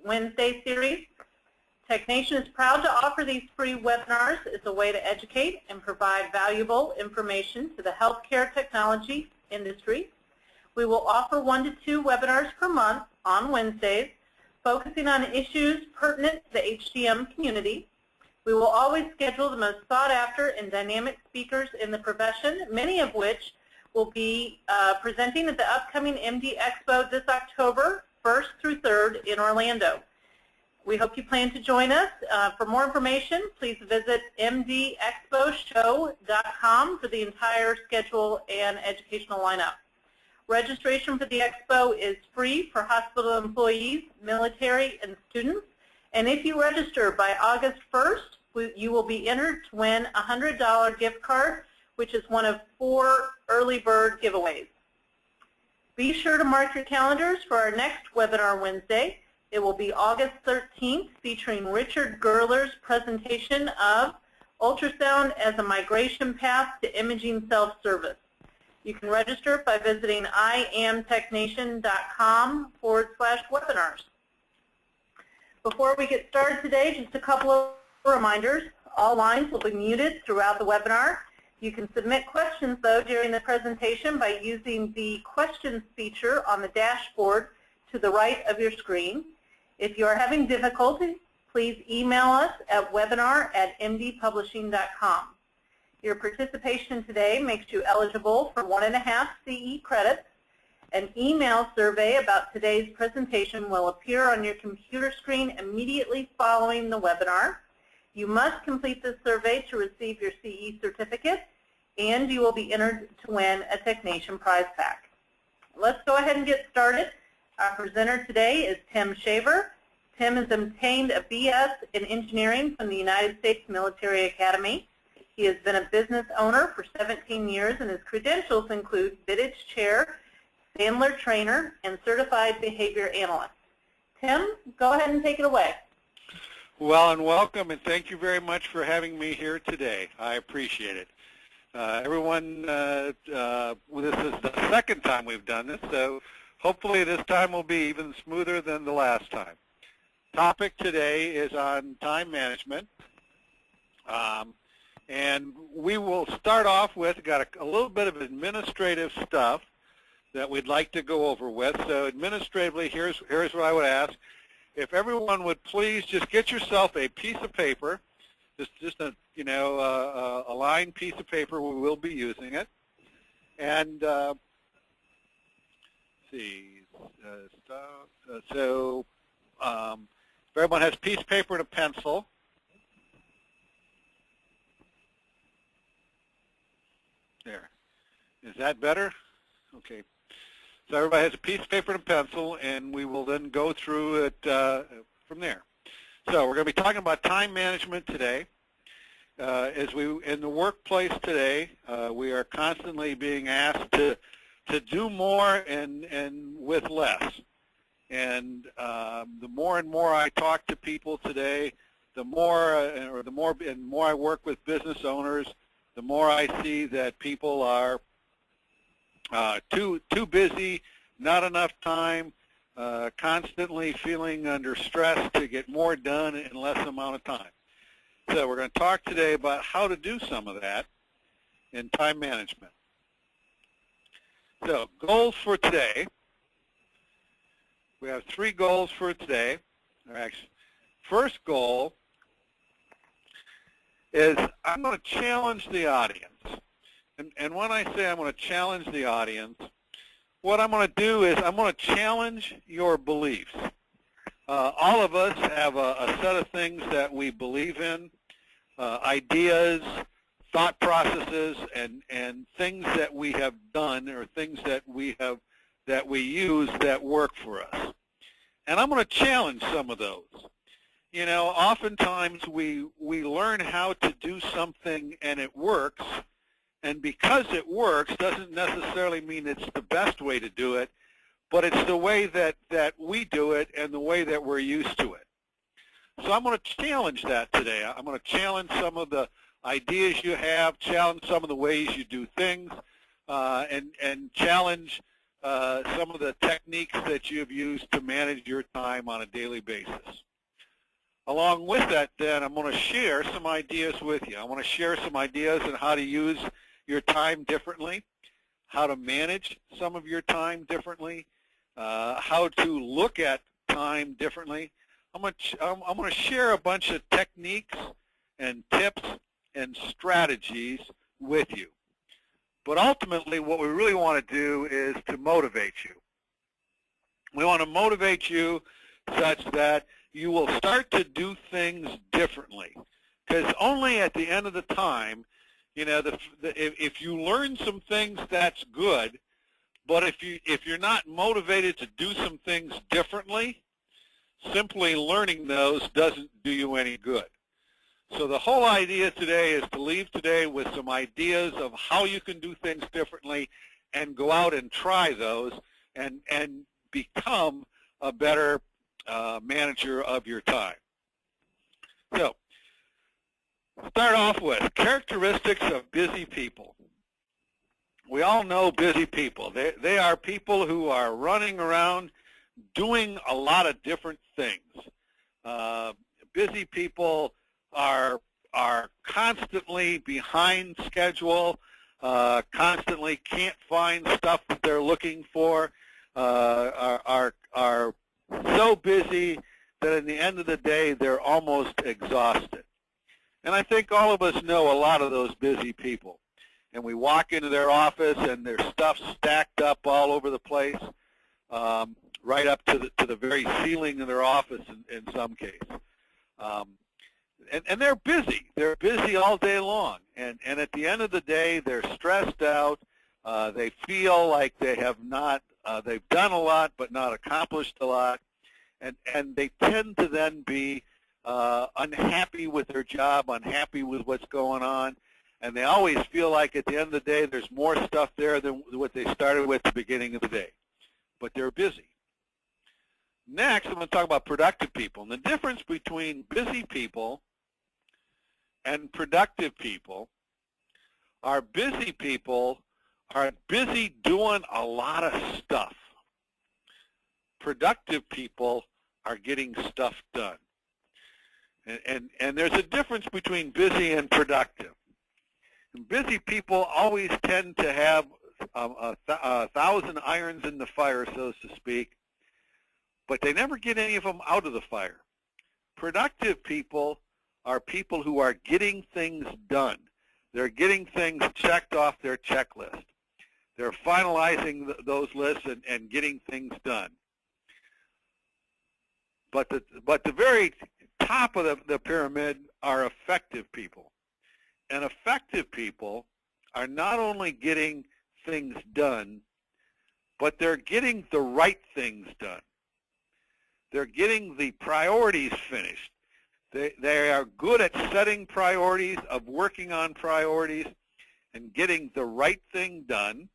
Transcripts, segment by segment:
Wednesday series. TechNation is proud to offer these free webinars as a way to educate and provide valuable information to the healthcare technology industry. We will offer 1 to 2 webinars per month on Wednesdays, focusing on issues pertinent to the HCM community. We will always schedule the most sought after and dynamic speakers in the profession, many of which will be presenting at the upcoming MD Expo this October 1st through 3rd in Orlando. We hope you plan to join us. For more information, please visit mdexposhow.com for the entire schedule and educational lineup. Registration for the Expo is free for hospital employees, military, and students. And if you register by August 1st, you will be entered to win a $100 gift card, which is one of 4 early bird giveaways. Be sure to mark your calendars for our next webinar Wednesday. It will be August 13th, featuring Richard Gerler's presentation of ultrasound as a migration path to imaging self-service. You can register by visiting iamtechnation.com/webinars. Before we get started today, just a couple of reminders. All lines will be muted throughout the webinar. You can submit questions, though, during the presentation by using the questions feature on the dashboard to the right of your screen. If you are having difficulty, please email us at webinar@mdpublishing.com. Your participation today makes you eligible for 1.5 CE credits. An email survey about today's presentation will appear on your computer screen immediately following the webinar. You must complete this survey to receive your CE certificate, and you will be entered to win a TechNation prize pack. Let's go ahead and get started. Our presenter today is Tim Shaver. Tim has obtained a BS in engineering from the United States Military Academy. He has been a business owner for 17 years, and his credentials include Vittich Chair, Sandler Trainer, and Certified Behavior Analyst. Tim, go ahead and take it away. Well, and welcome, and thank you very much for having me here today. I appreciate it. Everyone, this is the second time we've done this, so hopefully this time will be even smoother than the last time. Topic today is on time management, and we will start off with, got a little bit of administrative stuff that we'd like to go over with. So administratively, here's what I would ask. If everyone would please just get yourself a piece of paper, just a a lined piece of paper. We will be using it, and if everyone has a piece of paper and a pencil. There. Is that better? Okay. So everybody has a piece of paper and a pencil, and we will then go through it from there. So we're going to be talking about time management today. As we in the workplace today, we are constantly being asked to do more and with less. And the more and more I talk to people today, the more I work with business owners, the more I see that people are too busy, not enough time, constantly feeling under stress to get more done in less amount of time. So we're going to talk today about how to do some of that in time management. So goals for today. We have 3 goals for today. Actually, first goal is I'm going to challenge the audience. And when I say I'm going to challenge the audience, what I'm going to do is I'm going to challenge your beliefs. All of us have a set of things that we believe in, ideas, thought processes, and things that we have done or things that we use that work for us. And I'm going to challenge some of those. You know, oftentimes we learn how to do something and it works, and because it works doesn't necessarily mean it's the best way to do it, but it's the way that we do it and the way that we're used to it. So I'm going to challenge that today. I'm going to challenge some of the ideas you have, challenge some of the ways you do things, and challenge some of the techniques that you've used to manage your time on a daily basis. Along with that, then, I'm going to share some ideas with you. I want to share some ideas on how to use your time differently, how to manage some of your time differently, how to look at time differently. I'm going to share a bunch of techniques and tips and strategies with you. But ultimately, what we really want to do is to motivate you. We want to motivate you such that you will start to do things differently. Because only at the end of the time, you know, if you learn some things, that's good. But if you're not motivated to do some things differently, simply learning those doesn't do you any good. So the whole idea today is to leave today with some ideas of how you can do things differently and go out and try those and become a better manager of your time. So, start off with characteristics of busy people. We all know busy people. They are people who are running around doing a lot of different things. Busy people are constantly behind schedule, constantly can't find stuff that they're looking for, are so busy that at the end of the day they're almost exhausted. And I think all of us know a lot of those busy people. And we walk into their office and their stuff's stacked up all over the place, right up to the very ceiling of their office in some case. And they're busy. They're busy all day long. And at the end of the day, they're stressed out. They feel like they have not, they've done a lot but not accomplished a lot. And they tend to then be unhappy with their job, unhappy with what's going on. And they always feel like at the end of the day there's more stuff there than what they started with at the beginning of the day. But they're busy. Next, I'm going to talk about productive people. And the difference between busy people and productive people are busy people are busy doing a lot of stuff. Productive people are getting stuff done. And there's a difference between busy and productive. And busy people always tend to have a thousand irons in the fire, so to speak, but they never get any of them out of the fire. Productive people are people who are getting things done. They're getting things checked off their checklist. They're finalizing those lists and getting things done. But the very top of the pyramid are effective people. And effective people are not only getting things done, but they're getting the right things done. They're getting the priorities finished. They are good at setting priorities, of working on priorities, and getting the right thing done,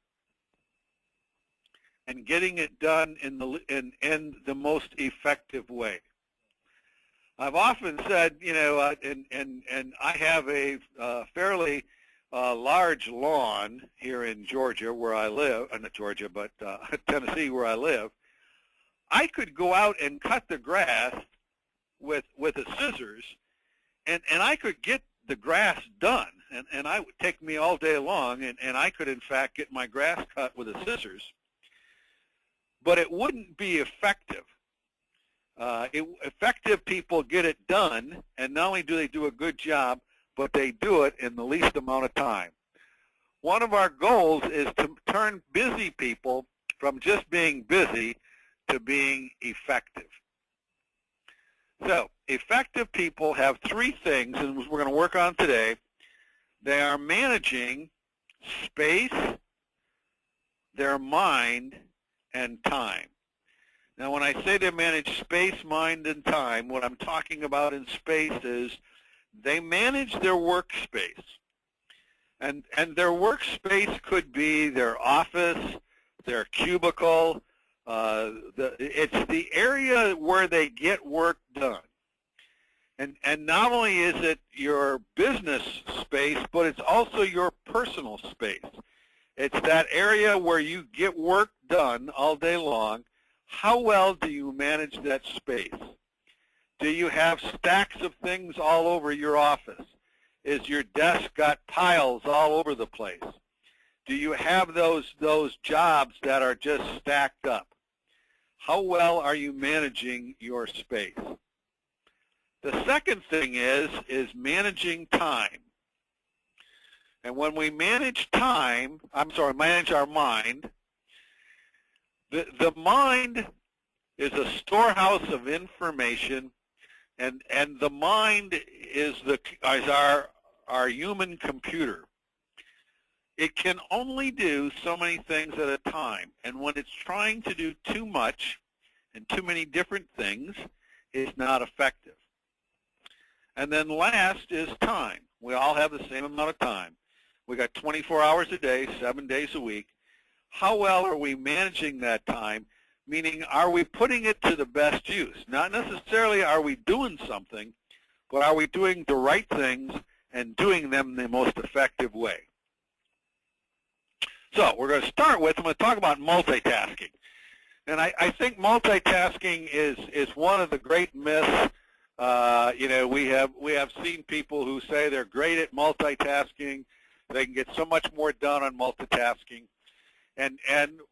and getting it done in the most effective way. I've often said, you know, and I have a fairly large lawn here in Georgia where I live, not Georgia, but Tennessee where I live. I could go out and cut the grass with a scissors, and I could get the grass done, and it would take me all day long, and I could, in fact, get my grass cut with the scissors, but it wouldn't be effective. Effective people get it done, and not only do they do a good job, but they do it in the least amount of time. One of our goals is to turn busy people from just being busy to being effective. So, effective people have three things, and we're going to work on today. They are managing space, their mind, and time. Now, when I say they manage space, mind, and time, what I'm talking about in space is they manage their workspace. And their workspace could be their office, their cubicle. It's the area where they get work done. And not only is it your business space, but it's also your personal space. It's that area where you get work done all day long, how well do you manage that space? Do you have stacks of things all over your office? Is your desk got piles all over the place? Do you have those jobs that are just stacked up? How well are you managing your space? The second thing is managing time. And when we manage time, manage our mind, the mind is a storehouse of information, and the mind is our human computer. It can only do so many things at a time, and when it's trying to do too much and too many different things, it's not effective. And then last is time. We all have the same amount of time. We got 24 hours a day, 7 days a week. How well are we managing that time? Meaning, are we putting it to the best use? Not necessarily are we doing something, but are we doing the right things and doing them the most effective way? So we're going to start with, I'm going to talk about multitasking. And I think multitasking is one of the great myths. We have seen people who say they're great at multitasking. They can get so much more done on multitasking. And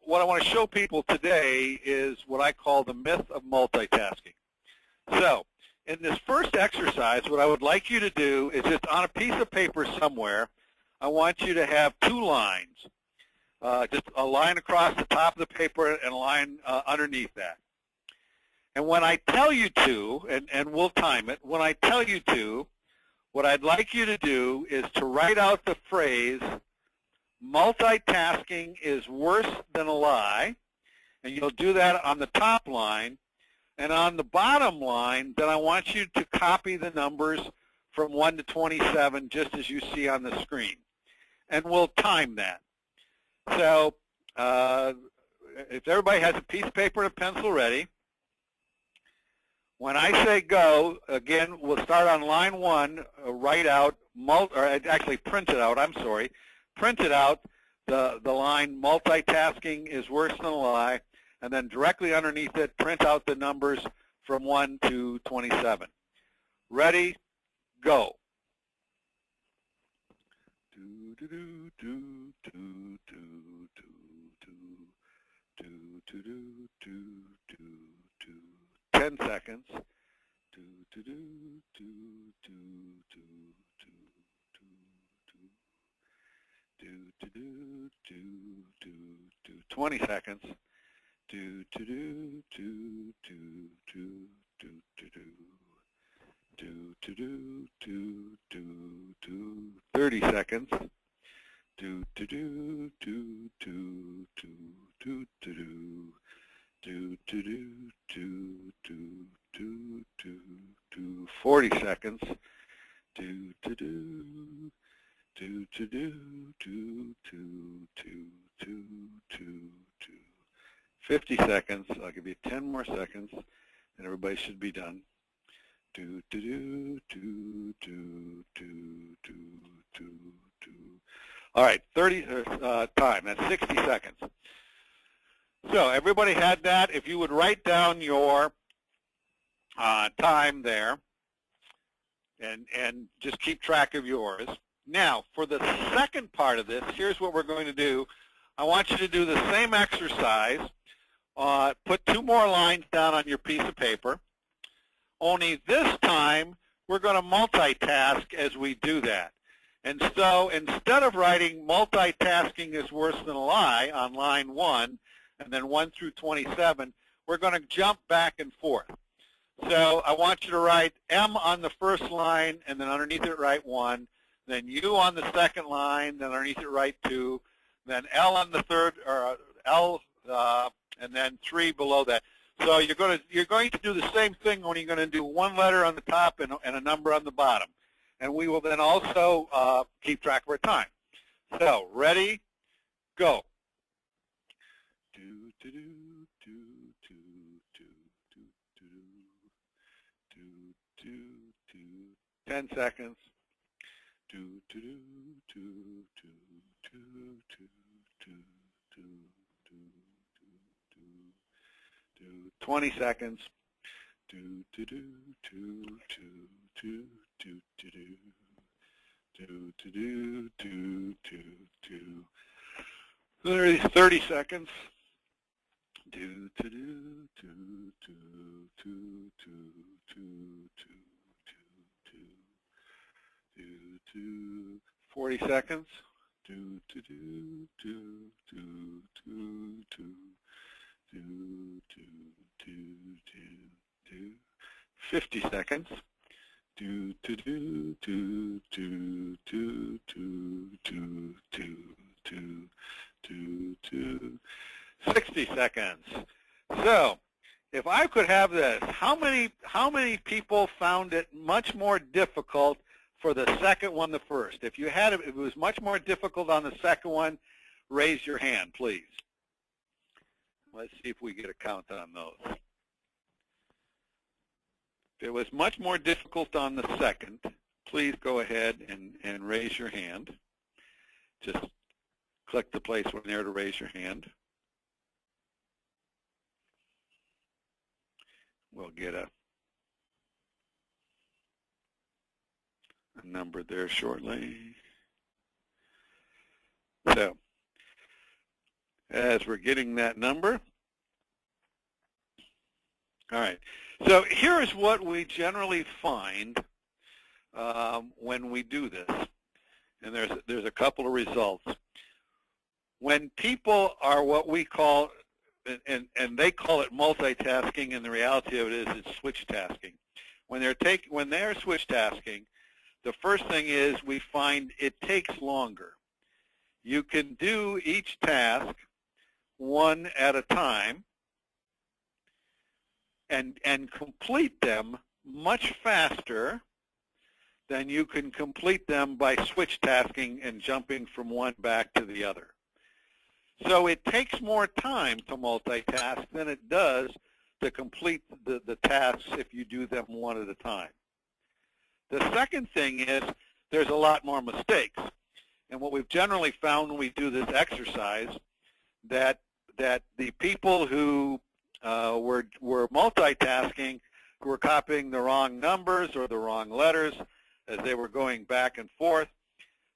what I want to show people today is what I call the myth of multitasking. So in this first exercise, what I would like you to do is just on a piece of paper somewhere, I want you to have 2 lines. Just a line across the top of the paper and a line underneath that. And when I tell you to, and we'll time it, when I tell you to, what I'd like you to do is to write out the phrase, multitasking is worse than a lie, and you'll do that on the top line. And on the bottom line, then I want you to copy the numbers from 1 to 27, just as you see on the screen. And we'll time that. So if everybody has a piece of paper and a pencil ready, when I say go, again, we'll start on line 1, write out, actually print it out, print it out, the line multitasking is worse than a lie, and then directly underneath it, print out the numbers from 1 to 27. Ready, go. Do, do, do, do, do, do, do, do, do, do, do, do. 10 seconds. Do, do, do, do, do, do, do, do, do, do, do, do. 20 seconds. Do, do, do, do, do, do, do, do, do. Do, do, do, do, do, do. 30 seconds. Do, do, do, do, do, do, do, do, do. Do, do, do, do, do, do, do, do. 40 seconds. Do, do, do, do, do, do, do, do, do, do, do, do. 50 seconds. I'll give you 10 more seconds, and everybody should be done. Do, do, do, do, do, do, do, do, do. All right, 30 time. That's 60 seconds. So everybody had that. If you would write down your time there and just keep track of yours. Now, for the second part of this, here's what we're going to do. I want you to do the same exercise. Put 2 more lines down on your piece of paper. Only this time, we're going to multitask as we do that. And so instead of writing multitasking is worse than a lie on line 1, and then 1 through 27, we're going to jump back and forth. So I want you to write M on the first line, and then underneath it write 1, then U on the second line, then underneath it write 2, then L on the third, or L, and then 3 below that. So you're going to do the same thing when you're going to do 1 letter on the top and a number on the bottom. And we will then also keep track of our time. So ready, go. Do, do, do, do, do, do, do, do, do, do, 10 seconds. Do, do, do, do, do, do, do, do, do, do, do. 20 seconds. Do, do, do, do, do, do, do, do, do. Do, do, do, do, do, do. 30 seconds. Do, do, do, do, do, do, do, do, do, do. 40 seconds. Do, do, do, do, do, do, do, do, do, do, do. 50 seconds. Do, do, do, do, do, do, do, do, do, do, do. 60 seconds. So, if I could have this, how many people found it much more difficult for the second one than the first? If you had if it was much more difficult on the second one, raise your hand, please. Let's see if we get a count on those. If it was much more difficult on the second, please go ahead and raise your hand. Just click the place when there to raise your hand. We'll get a number there shortly. So, as we're getting that number, all right. So here is what we generally find when we do this, and there's a couple of results. When people are what we call, and they call it multitasking, and the reality of it is it's switch tasking. When they're switch tasking, the first thing is we find it takes longer. You can do each task one at a time and complete them much faster than you can complete them by switch tasking and jumping from one back to the other. So it takes more time to multitask than it does to complete the tasks if you do them one at a time. The second thing is there's a lot more mistakes. And what we've generally found when we do this exercise, that the people who were multitasking, who were copying the wrong numbers or the wrong letters as they were going back and forth,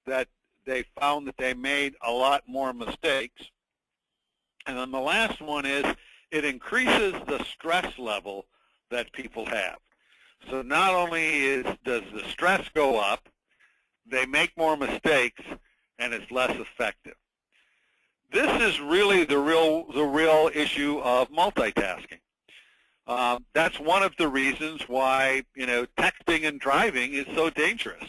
that they found that they made a lot more mistakes. And then the last one is it increases the stress level that people have. So not only does the stress go up, they make more mistakes, and it's less effective. This is really the real issue of multitasking. That's one of the reasons why texting and driving is so dangerous,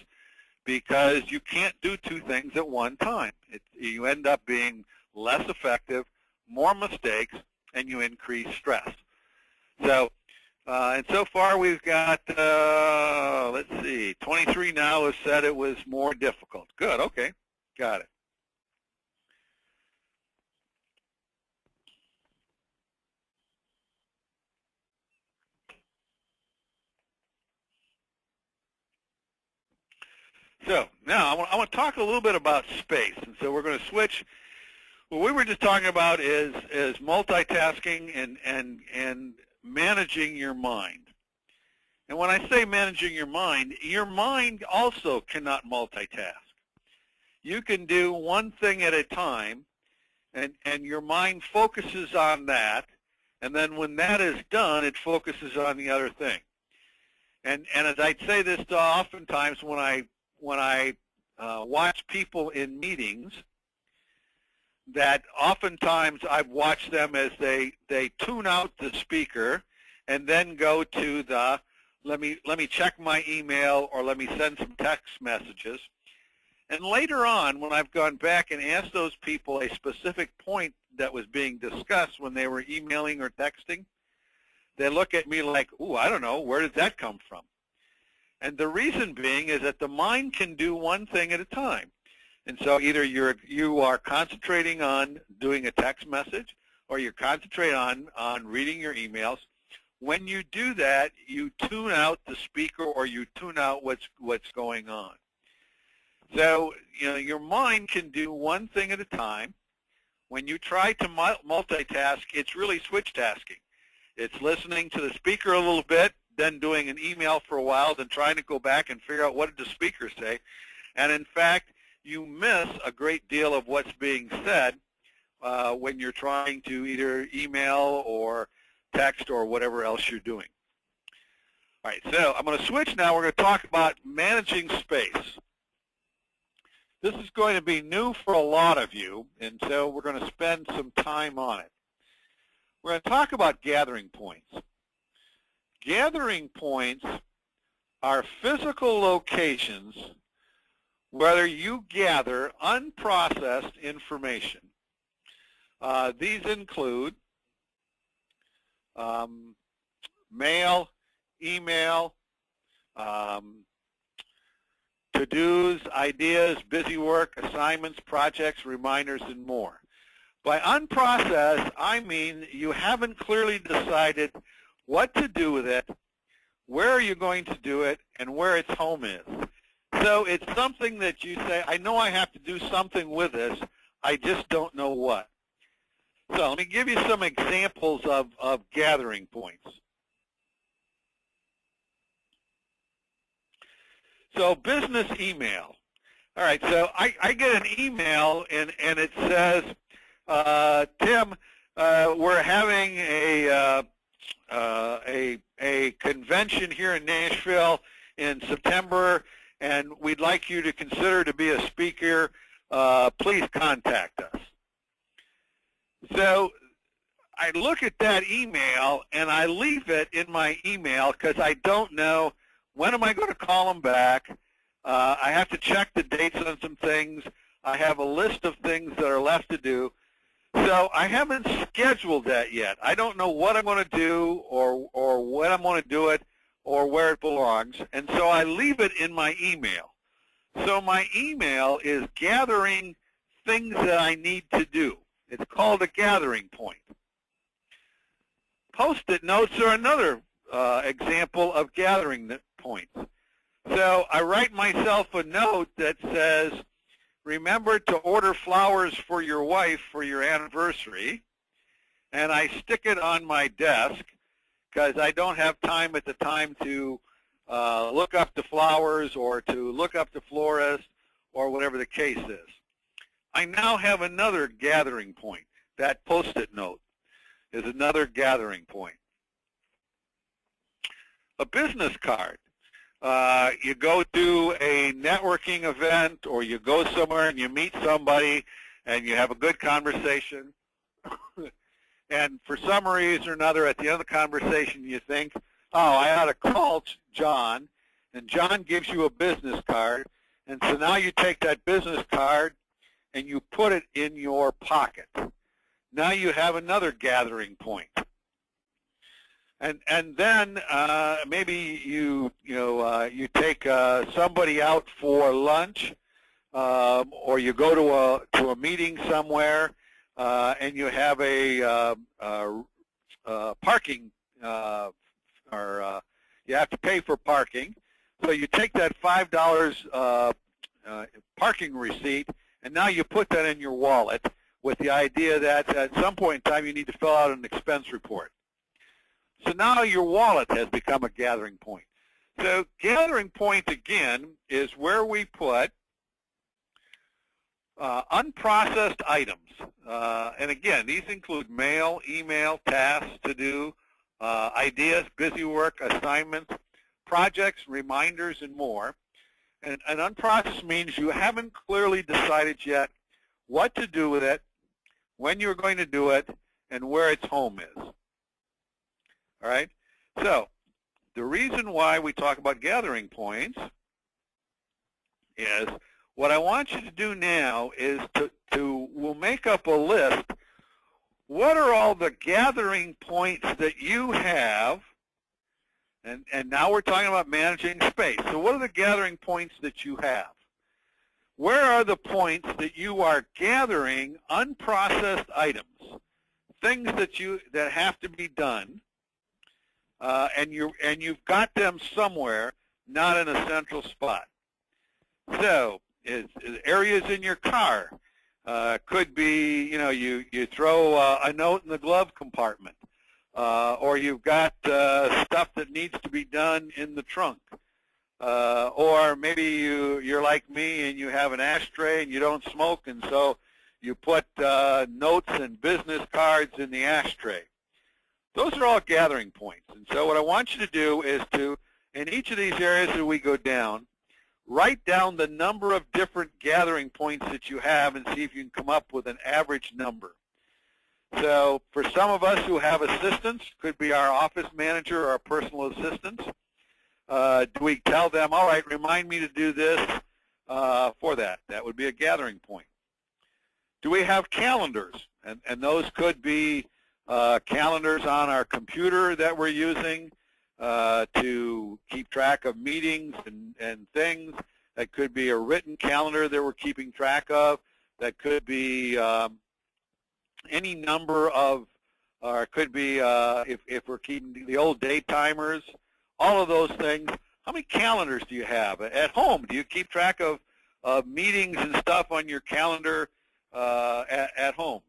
because you can't do two things at one time. You end up being less effective, more mistakes, and you increase stress. So, and so far we've got, let's see, 23 now have said it was more difficult. Good, okay, got it. So now I want to talk a little bit about space, and so we're going to switch. What we were just talking about is multitasking and managing your mind. And when I say managing your mind also cannot multitask. You can do one thing at a time, and your mind focuses on that, and then when that is done, it focuses on the other thing. And as I'd say this oftentimes when I watch people in meetings, that oftentimes I've watched them as they tune out the speaker and then go to the let me check my email or let me send some text messages. And later on, when I've gone back and asked those people a specific point that was being discussed when they were emailing or texting, they look at me like, ooh, I don't know, where did that come from? And the reason being is that the mind can do one thing at a time. And so either you are concentrating on doing a text message or you're concentrating on reading your emails. When you do that, you tune out the speaker or you tune out what's going on. So, your mind can do one thing at a time. When you try to multitask, it's really switch tasking. It's listening to the speaker a little bit, then doing an email for a while, then trying to go back and figure out what did the speaker say. And in fact, you miss a great deal of what's being said when you're trying to either email or text or whatever else you're doing. All right, so I'm going to switch now. We're going to talk about managing space. This is going to be new for a lot of you, and so we're going to spend some time on it. We're going to talk about gathering points. Gathering points are physical locations where you gather unprocessed information. These include mail, email, to-dos, ideas, busy work, assignments, projects, reminders, and more. By unprocessed, I mean you haven't clearly decided what to do with it, where are you going to do it, and where its home is. So it's something that you say, I know I have to do something with this, I just don't know what. So let me give you some examples of gathering points. So business email. All right, so I get an email and it says, Tim, we're having a convention here in Nashville in September, and we'd like you to consider to be a speaker. Please contact us. So I look at that email and I leave it in my email because I don't know when am I going to call them back. I have to check the dates on some things. I have a list of things that are left to do. So I haven't scheduled that yet. I don't know what I'm going to do or when I'm going to do it or where it belongs. And so I leave it in my email. So my email is gathering things that I need to do. It's called a gathering point. Post-it notes are another example of gathering points. So I write myself a note that says, remember to order flowers for your wife for your anniversary, and I stick it on my desk because I don't have time at the time to look up the flowers or to look up the florist or whatever the case is. I now have another gathering point. That Post-it note is another gathering point. A business card. You go to a networking event or you go somewhere and you meet somebody and you have a good conversation. And for some reason or another, at the end of the conversation, you think, oh, I ought to call John. And John gives you a business card. And so now you take that business card and you put it in your pocket. Now you have another gathering point. And then maybe you take somebody out for lunch, or you go to a meeting somewhere, and you have a parking, or you have to pay for parking. So you take that $5 parking receipt, and now you put that in your wallet with the idea that at some point in time you need to fill out an expense report. So now your wallet has become a gathering point. So gathering point, again, is where we put unprocessed items. And again, these include mail, email, tasks to do, ideas, busy work, assignments, projects, reminders, and more. And unprocessed means you haven't clearly decided yet what to do with it, when you're going to do it, and where its home is. All right? So the reason why we talk about gathering points is what I want you to do now is we'll make up a list. What are all the gathering points that you have? And now we're talking about managing space. So what are the gathering points that you have? Where are the points that you are gathering unprocessed items, things that have to be done, and you've got them somewhere, not in a central spot. So is areas in your car. Could be, you throw a note in the glove compartment. or you've got stuff that needs to be done in the trunk. Or maybe you're like me and you have an ashtray and you don't smoke, and so you put notes and business cards in the ashtray. Those are all gathering points. And so what I want you to do is to, in each of these areas that we go down, write down the number of different gathering points that you have and see if you can come up with an average number. So for some of us who have assistants, could be our office manager or our personal assistants, do we tell them, all right, remind me to do this for that? That would be a gathering point. Do we have calendars? And those could be calendars on our computer that we're using to keep track of meetings and things. That could be a written calendar that we're keeping track of. That could be any number of, or it could be if we're keeping the old day timers, all of those things. How many calendars do you have at home? Do you keep track of meetings and stuff on your calendar at home?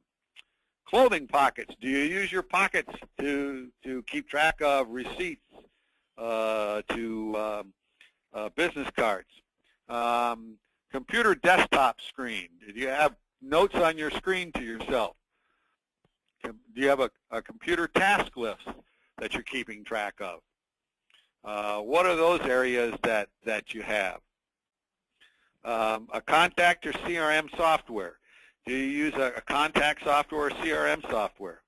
Clothing pockets. Do you use your pockets to keep track of receipts, to business cards? Computer desktop screen. Do you have notes on your screen to yourself? Do you have a computer task list that you're keeping track of? What are those areas that you have? A contact or CRM software. Do you use a contact software or CRM software?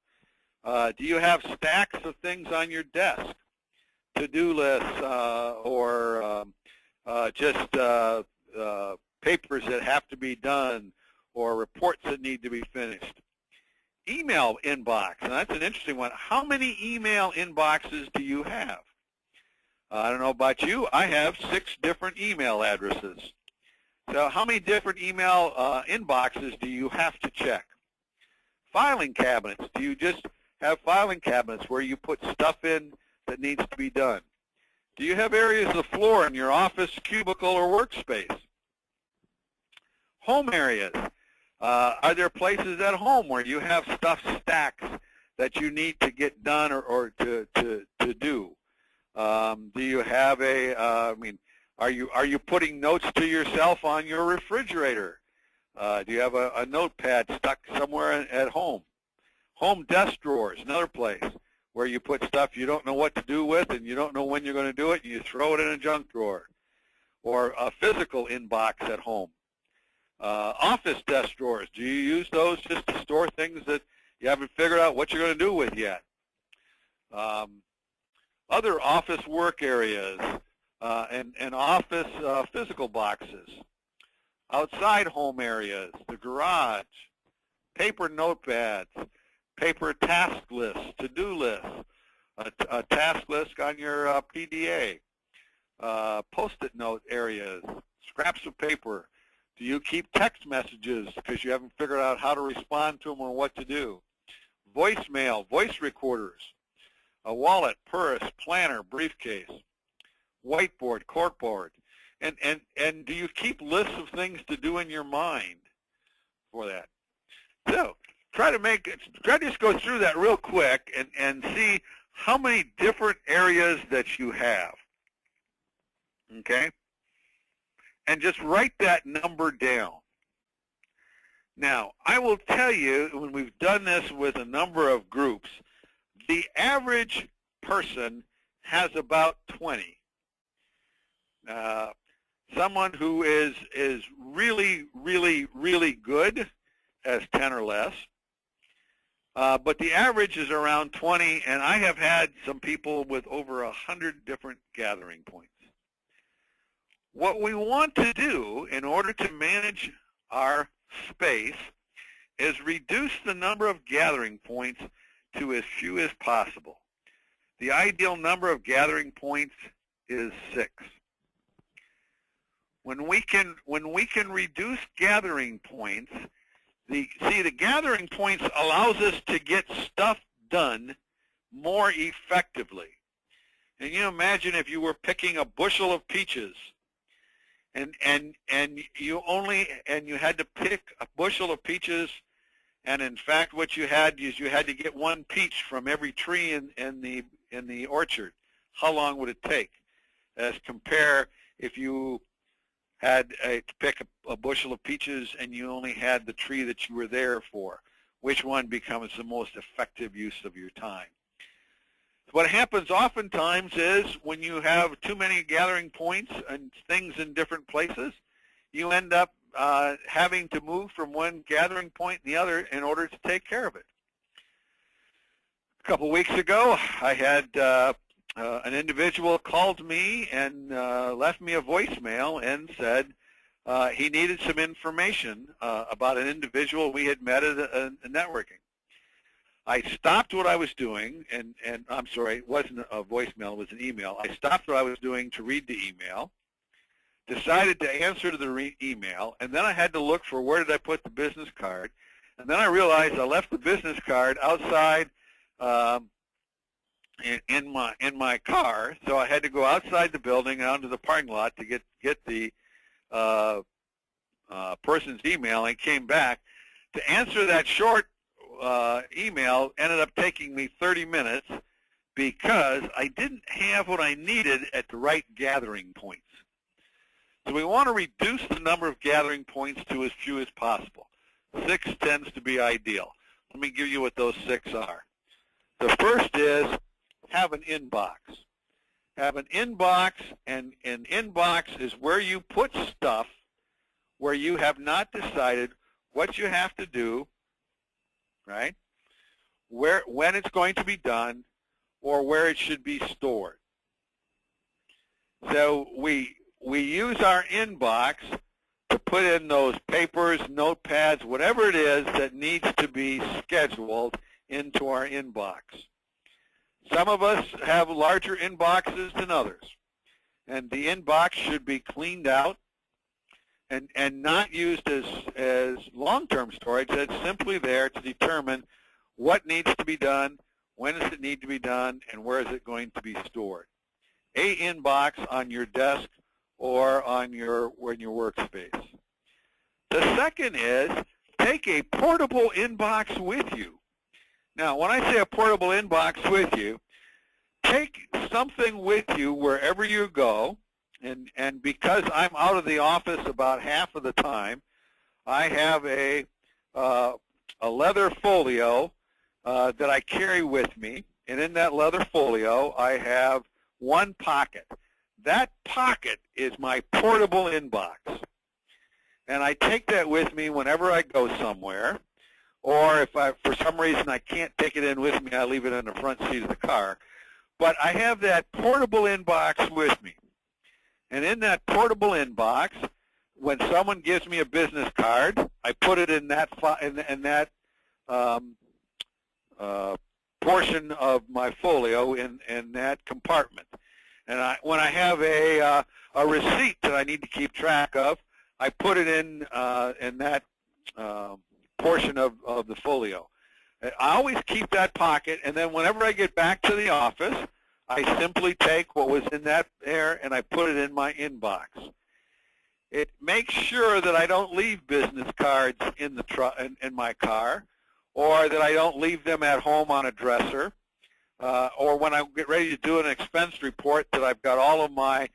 Do you have stacks of things on your desk? To-do lists or just papers that have to be done or reports that need to be finished. Email inbox, and that's an interesting one. How many email inboxes do you have? I don't know about you. I have 6 different email addresses. So how many different email inboxes do you have to check? Filing cabinets. Do you just have filing cabinets where you put stuff in that needs to be done? Do you have areas of the floor in your office, cubicle, or workspace? Home areas. Are there places at home where you have stuff stacks that you need to get done or to do? Do you have are you putting notes to yourself on your refrigerator? Do you have a notepad stuck somewhere at home? Home desk drawers, another place where you put stuff you don't know what to do with and you don't know when you're going to do it, and you throw it in a junk drawer. Or a physical inbox at home. Office desk drawers, do you use those just to store things that you haven't figured out what you're going to do with yet? Other office work areas and office physical boxes. Outside home areas, the garage, paper notepads, paper task lists, to-do lists, a task list on your PDA, Post-it note areas, scraps of paper. Do you keep text messages because you haven't figured out how to respond to them or what to do? Voicemail, voice recorders, a wallet, purse, planner, briefcase, whiteboard, corkboard, and do you keep lists of things to do in your mind for that? So try to just go through that real quick and see how many different areas that you have. Okay? And just write that number down. Now, I will tell you, when we've done this with a number of groups, the average person has about 20. Someone who is really, really, really good has 10 or less. But the average is around 20, and I have had some people with over 100 different gathering points. What we want to do in order to manage our space is reduce the number of gathering points to as few as possible. The ideal number of gathering points is 6. When we can reduce gathering points, the gathering points allows us to get stuff done more effectively. And you imagine if you were picking a bushel of peaches, and you had to pick a bushel of peaches And in fact, what you had is you had to get one peach from every tree in the orchard. How long would it take? As compare if you had to pick a bushel of peaches and you only had the tree that you were there for. Which one becomes the most effective use of your time? What happens oftentimes is when you have too many gathering points and things in different places, you end up having to move from one gathering point to the other in order to take care of it. A couple weeks ago, I had an individual called me and left me a voicemail and said he needed some information about an individual we had met at a networking. I stopped what I was doing, and I'm sorry, it wasn't a voicemail, it was an email. I stopped what I was doing to read the email, decided to answer to the email, and then I had to look for where did I put the business card, and then I realized I left the business card outside in my car, so I had to go outside the building out into the parking lot to get the person's email, and came back. To answer that short email ended up taking me 30 minutes because I didn't have what I needed at the right gathering points. So we want to reduce the number of gathering points to as few as possible. 6 tends to be ideal. Let me give you what those 6 are. The first is have an inbox. Have an inbox, and an inbox is where you put stuff where you have not decided what you have to do, right? When it's going to be done, or where it should be stored. So we use our inbox to put in those papers, notepads, whatever it is that needs to be scheduled into our inbox. Some of us have larger inboxes than others, and the inbox should be cleaned out and not used as long-term storage. It's simply there to determine what needs to be done, when does it need to be done, and where is it going to be stored. A inbox on your desk or on your workspace. The second is take a portable inbox with you. Now, when I say a portable inbox with you, take something with you wherever you go, and because I'm out of the office about half of the time, I have a leather folio that I carry with me, and in that leather folio I have one pocket. That pocket is my portable inbox, and I take that with me whenever I go somewhere, or if for some reason I can't take it in with me, I leave it in the front seat of the car. But I have that portable inbox with me. And in that portable inbox, when someone gives me a business card, I put it in that portion of my folio in that compartment. And when I have a receipt that I need to keep track of, I put it in that portion of the folio. I always keep that pocket, and then whenever I get back to the office, I simply take what was in that there and I put it in my inbox. It makes sure that I don't leave business cards in my car, or that I don't leave them at home on a dresser, or when I get ready to do an expense report, that I've got all of my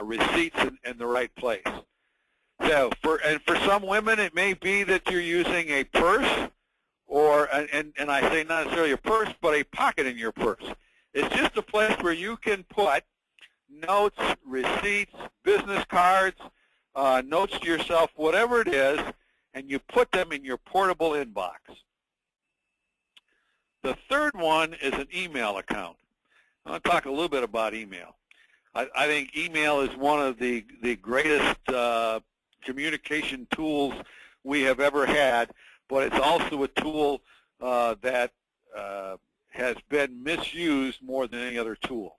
receipts in the right place. So for some women, it may be that you're using a purse, and I say not necessarily a purse, but a pocket in your purse. It's just a place where you can put notes, receipts, business cards, notes to yourself, whatever it is, and you put them in your portable inbox. The third one is an email account. I want to talk a little bit about email. I think email is one of the greatest communication tools we have ever had, but it's also a tool that has been misused more than any other tool.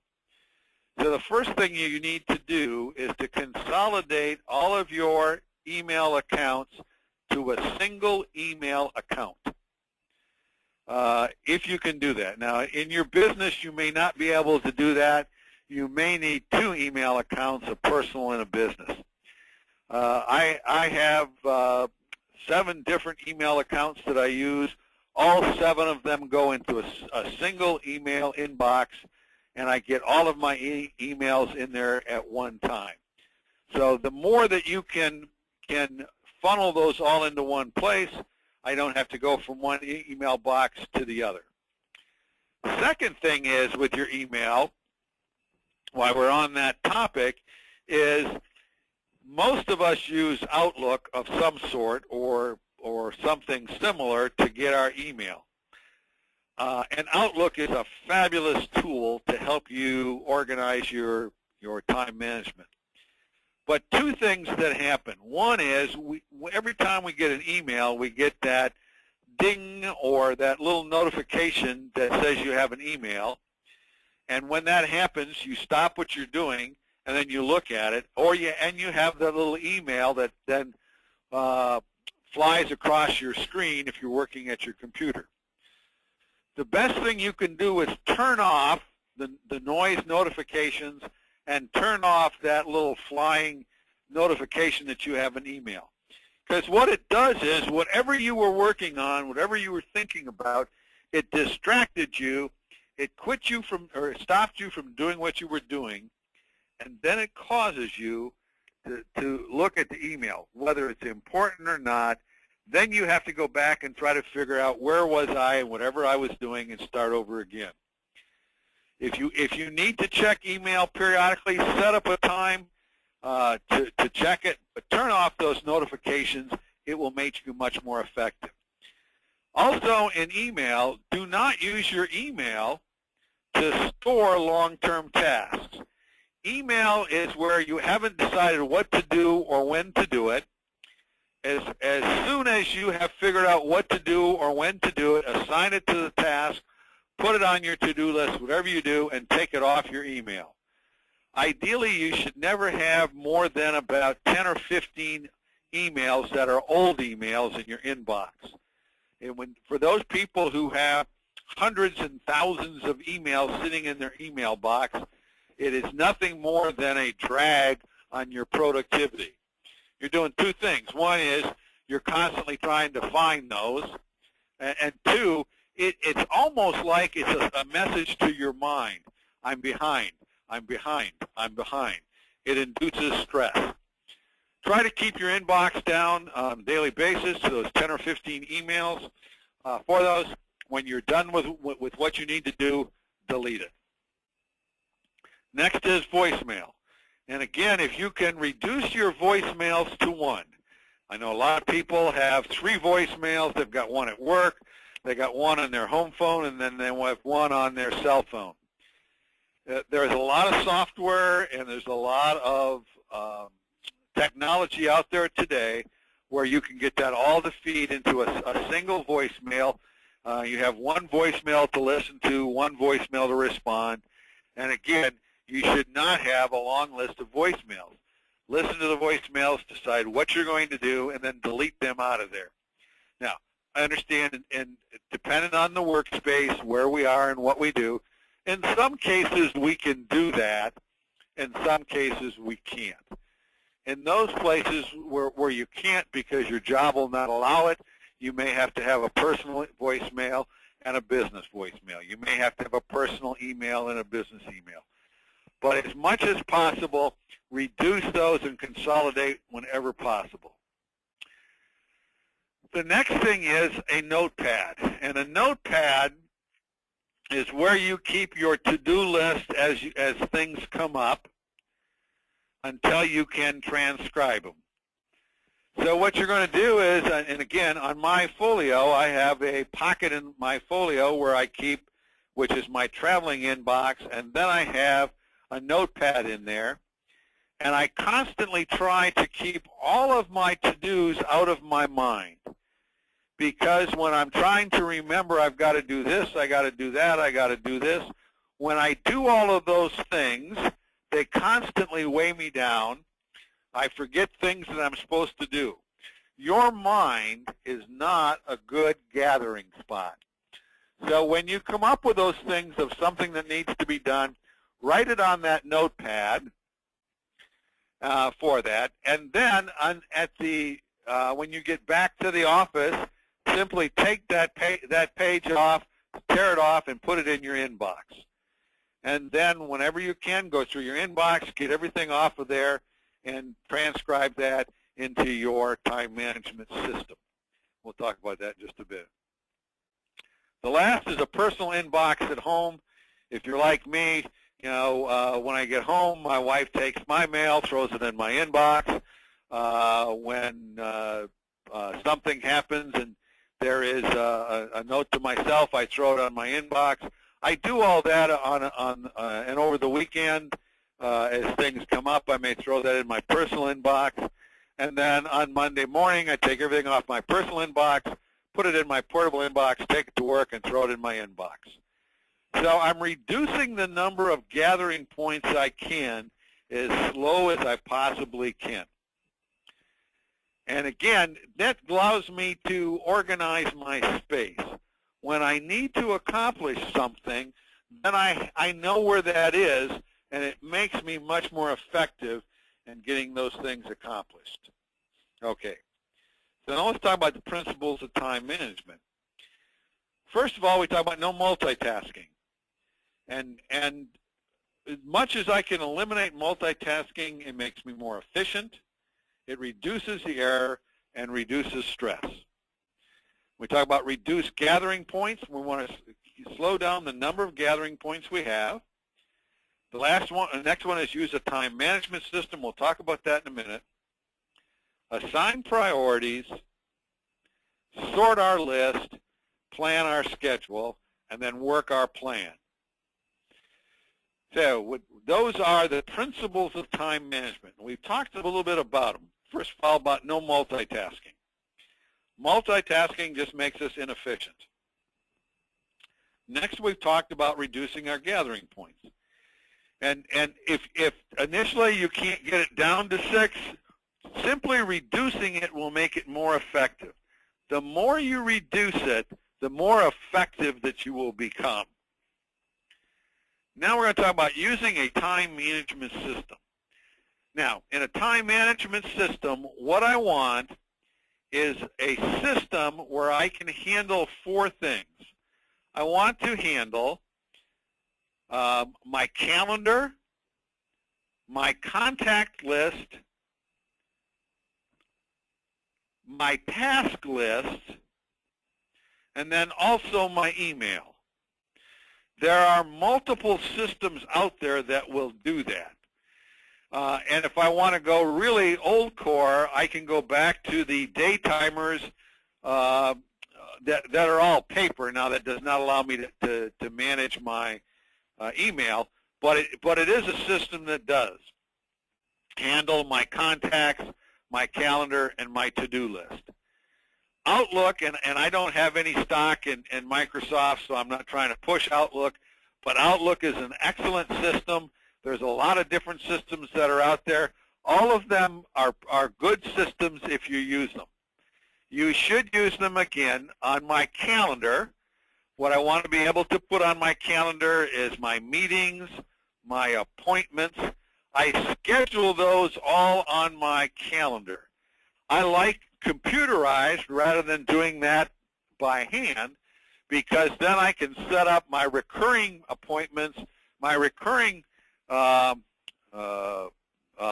So the first thing you need to do is to consolidate all of your email accounts to a single email account, if you can do that. Now, in your business, you may not be able to do that. You may need 2 email accounts, a personal and a business. I have 7 different email accounts that I use. All 7 of them go into a single email inbox, and I get all of my emails in there at one time. So the more that you can funnel those all into one place, I don't have to go from one email box to the other. The second thing is with your email, while we're on that topic, is most of us use Outlook of some sort or something similar to get our email. And Outlook is a fabulous tool to help you organize your time management. But 2 things that happen. One is every time we get an email, we get that ding or that little notification that says you have an email. And when that happens, you stop what you're doing and then you look at it, and you have that little email that then flies across your screen if you're working at your computer. The best thing you can do is turn off the noise notifications and turn off that little flying notification that you have an email. Because what it does is whatever you were working on, whatever you were thinking about, it distracted you, it quit you from, or it stopped you from doing what you were doing, and then it causes you to look at the email, whether it's important or not. Then you have to go back and try to figure out where was I and whatever I was doing and start over again. If you need to check email periodically, set up a time to check it, but turn off those notifications. It will make you much more effective. Also, in email, do not use your email to store long-term tasks. Email is where you haven't decided what to do or when to do it. As soon as you have figured out what to do or when to do it, assign it to the task, put it on your to-do list, whatever you do, and take it off your email. Ideally, you should never have more than about 10 or 15 emails that are old emails in your inbox. And for those people who have hundreds and thousands of emails sitting in their email box, it is nothing more than a drag on your productivity. You're doing 2 things. One is you're constantly trying to find those, and 2, it's almost like it's a message to your mind. I'm behind, I'm behind, I'm behind. It induces stress. Try to keep your inbox down on a daily basis to those 10 or 15 emails. For those, when you're done with what you need to do, delete it. Next is voicemail. And again, if you can reduce your voicemails to 1. I know a lot of people have 3 voicemails. They've got 1 at work, they got 1 on their home phone, and then they have 1 on their cell phone. There's a lot of software and there's a lot of technology out there today where you can get that all to feed into a single voicemail. You have 1 voicemail to listen to, 1 voicemail to respond. And again, you should not have a long list of voicemails. Listen to the voicemails, decide what you're going to do, and then delete them out of there. Now, I understand, and depending on the workspace, where we are and what we do, in some cases we can do that. In some cases we can't. In those places where you can't because your job will not allow it, you may have to have a personal voicemail and a business voicemail. You may have to have a personal email and a business email. But as much as possible, reduce those and consolidate whenever possible. The next thing is a notepad. And a notepad is where you keep your to-do list as things come up until you can transcribe them. So what you're going to do is, and again, on my folio, I have a pocket in my folio where I keep, which is my traveling inbox, and then I have a notepad in there, and I constantly try to keep all of my to-dos out of my mind, because when I'm trying to remember I've got to do this, I got to do that, I got to do this, when I do all of those things, they constantly weigh me down. I forget things that I'm supposed to do. Your mind is not a good gathering spot. So when you come up with those things of something that needs to be done, write it on that notepad for that, and then at the when you get back to the office, simply take that page off, tear it off, and put it in your inbox. And then whenever you can, go through your inbox, get everything off of there, and transcribe that into your time management system. We'll talk about that in just a bit. The last is a personal inbox at home. If you're like me, when I get home, my wife takes my mail, throws it in my inbox. When something happens and there is a note to myself, I throw it on my inbox. I do all that and over the weekend, as things come up, I may throw that in my personal inbox. And then on Monday morning, I take everything off my personal inbox, put it in my portable inbox, take it to work, and throw it in my inbox. So I'm reducing the number of gathering points I can as slow as I possibly can. And again, that allows me to organize my space. When I need to accomplish something, then I know where that is, and it makes me much more effective in getting those things accomplished. Okay, so now let's talk about the principles of time management. First of all, we talk about no multitasking. And as much as I can eliminate multitasking, it makes me more efficient. It reduces the error and reduces stress. We talk about reduced gathering points. We want to slow down the number of gathering points we have. The next one is use a time management system. We'll talk about that in a minute. Assign priorities, sort our list, plan our schedule, and then work our plan. So those are the principles of time management. We've talked a little bit about them. First of all, about no multitasking. Multitasking just makes us inefficient. Next, we've talked about reducing our gathering points. And if initially you can't get it down to 6, simply reducing it will make it more effective. The more you reduce it, the more effective that you will become. Now we're going to talk about using a time management system. Now, in a time management system, what I want is a system where I can handle 4 things. I want to handle my calendar, my contact list, my task list, and then also my email. There are multiple systems out there that will do that. And if I want to go really old core, I can go back to the day timers that are all paper. Now, that does not allow me to manage my email, but it is a system that does handle my contacts, my calendar, and my to-do list. Outlook, and I don't have any stock in Microsoft, so I'm not trying to push Outlook, but Outlook is an excellent system. There's a lot of different systems that are out there. All of them are good systems if you use them. You should use them, again, on my calendar. What I want to be able to put on my calendar is my meetings, my appointments. I schedule those all on my calendar. I like computerized rather than doing that by hand, because then I can set up my recurring appointments, my recurring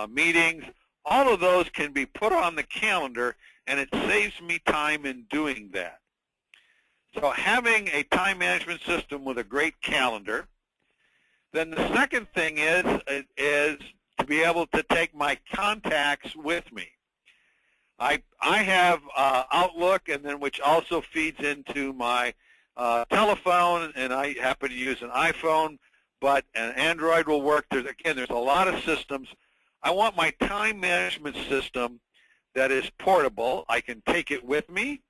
meetings. All of those can be put on the calendar, and it saves me time in doing that. So having a time management system with a great calendar. Then the second thing is to be able to take my contacts with me. I have Outlook, and then which also feeds into my telephone, and I happen to use an iPhone, but an Android will work. There's a lot of systems. I want my time management system that is portable. I can take it with me,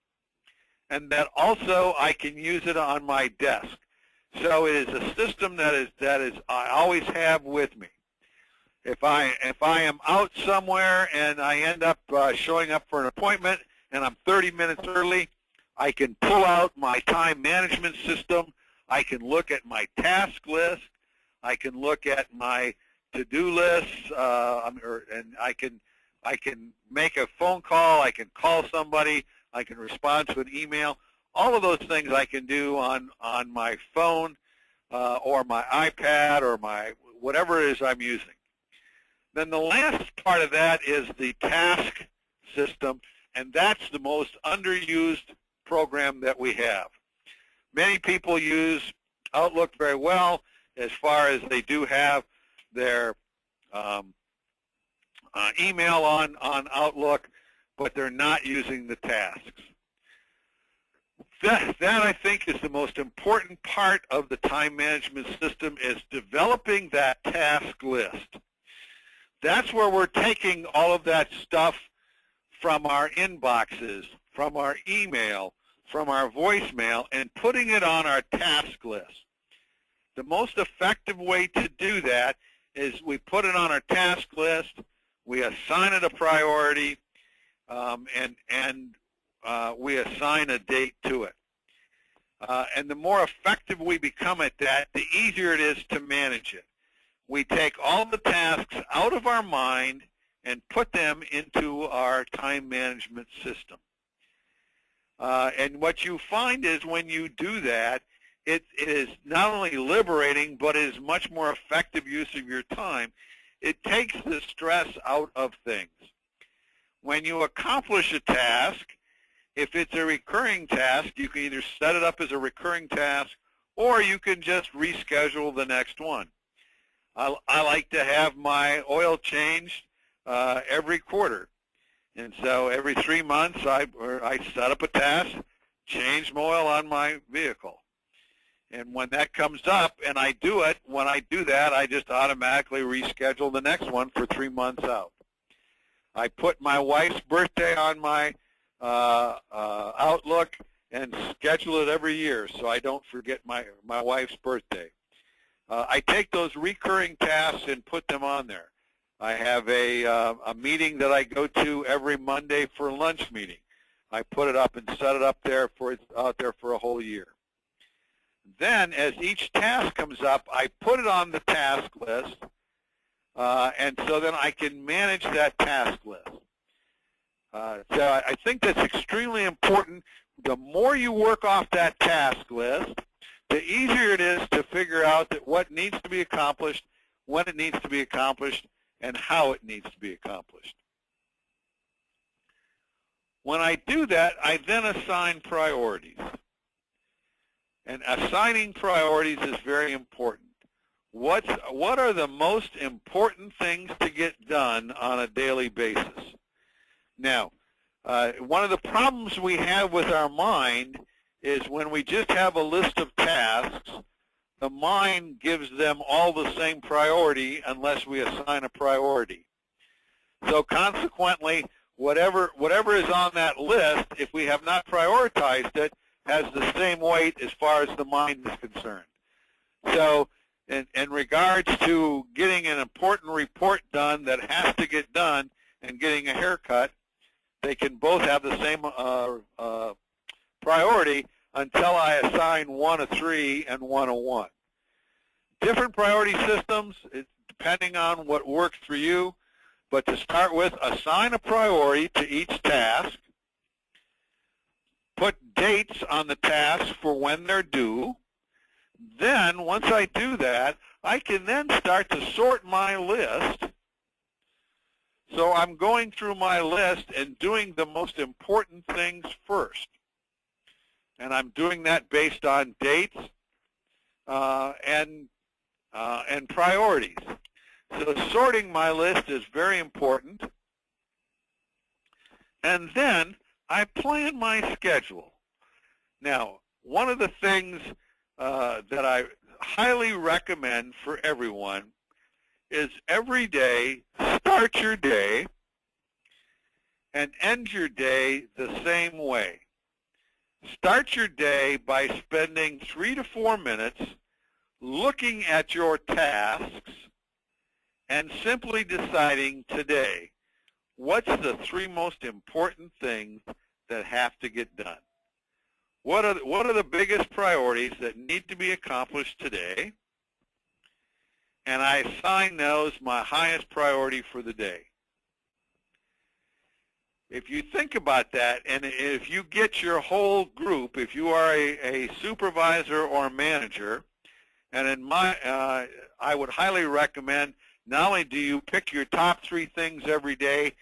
and that also I can use it on my desk. So it is a system that is I always have with me. If I am out somewhere and I end up showing up for an appointment and I'm 30 minutes early, I can pull out my time management system. I can look at my task list. I can look at my to-do lists, and I I can make a phone call, I can call somebody, I can respond to an email. All of those things I can do on my phone or my iPad or my whatever it is I'm using. Then the last part of that is the task system, and that's the most underused program that we have. Many people use Outlook very well as far as they do have their email on Outlook, but they're not using the tasks. That I think is the most important part of the time management system, is developing that task list. That's where we're taking all of that stuff from our inboxes, from our email, from our voicemail, and putting it on our task list. The most effective way to do that is we put it on our task list, we assign it a priority, and we assign a date to it. And the more effective we become at that, the easier it is to manage it. We take all the tasks out of our mind and put them into our time management system. And what you find is when you do that, it is not only liberating, but it is much more effective use of your time. It takes the stress out of things. When you accomplish a task, if it's a recurring task, you can either set it up as a recurring task or you can just reschedule the next one. I like to have my oil changed every quarter. And so every 3 months I set up a task, change my oil on my vehicle. And when that comes up and I do it, when I do that, I just automatically reschedule the next one for 3 months out. I put my wife's birthday on my Outlook and schedule it every year so I don't forget my wife's birthday. I take those recurring tasks and put them on there. I have a meeting that I go to every Monday for a lunch meeting. I put it up and set it up there out there for a whole year. Then, as each task comes up, I put it on the task list, and so then I can manage that task list. So I think that's extremely important. The more you work off that task list, the easier it is to figure out that what needs to be accomplished, when it needs to be accomplished, and how it needs to be accomplished. When I do that, I then assign priorities. And assigning priorities is very important. What are the most important things to get done on a daily basis? Now, one of the problems we have with our mind is when we just have a list of tasks, the mind gives them all the same priority unless we assign a priority. So consequently, whatever is on that list, if we have not prioritized it, has the same weight as far as the mind is concerned. So in regards to getting an important report done that has to get done and getting a haircut, they can both have the same priority until I assign one a 3 and one a 1. Different priority systems, depending on what works for you, but to start with, assign a priority to each task, put dates on the tasks for when they're due. Then, once I do that, I can then start to sort my list. So I'm going through my list and doing the most important things first. And I'm doing that based on dates and priorities. So sorting my list is very important. And then I plan my schedule. Now, one of the things that I highly recommend for everyone is every day, start your day and end your day the same way. Start your day by spending 3 to 4 minutes looking at your tasks and simply deciding today, what's the 3 most important things that have to get done? What are the biggest priorities that need to be accomplished today? And I assign those my highest priority for the day. if you think about that, and if you get your whole group, if you are a supervisor or a manager, and in I would highly recommend not only do you pick your top 3 things every day,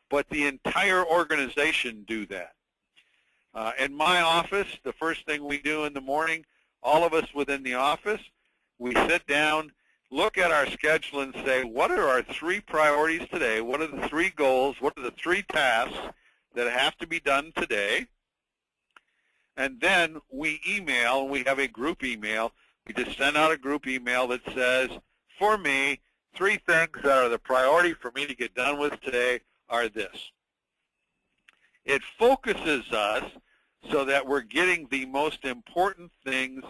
but the entire organization do that. In my office, the first thing we do in the morning, all of us within the office, we sit down, look at our schedule and say, what are our 3 priorities today? What are the 3 goals? What are the 3 tasks that have to be done today? And then we email, we have a group email. We just send out a group email that says, for me, 3 things that are the priority for me to get done with today are this. It focuses us so that we're getting the most important things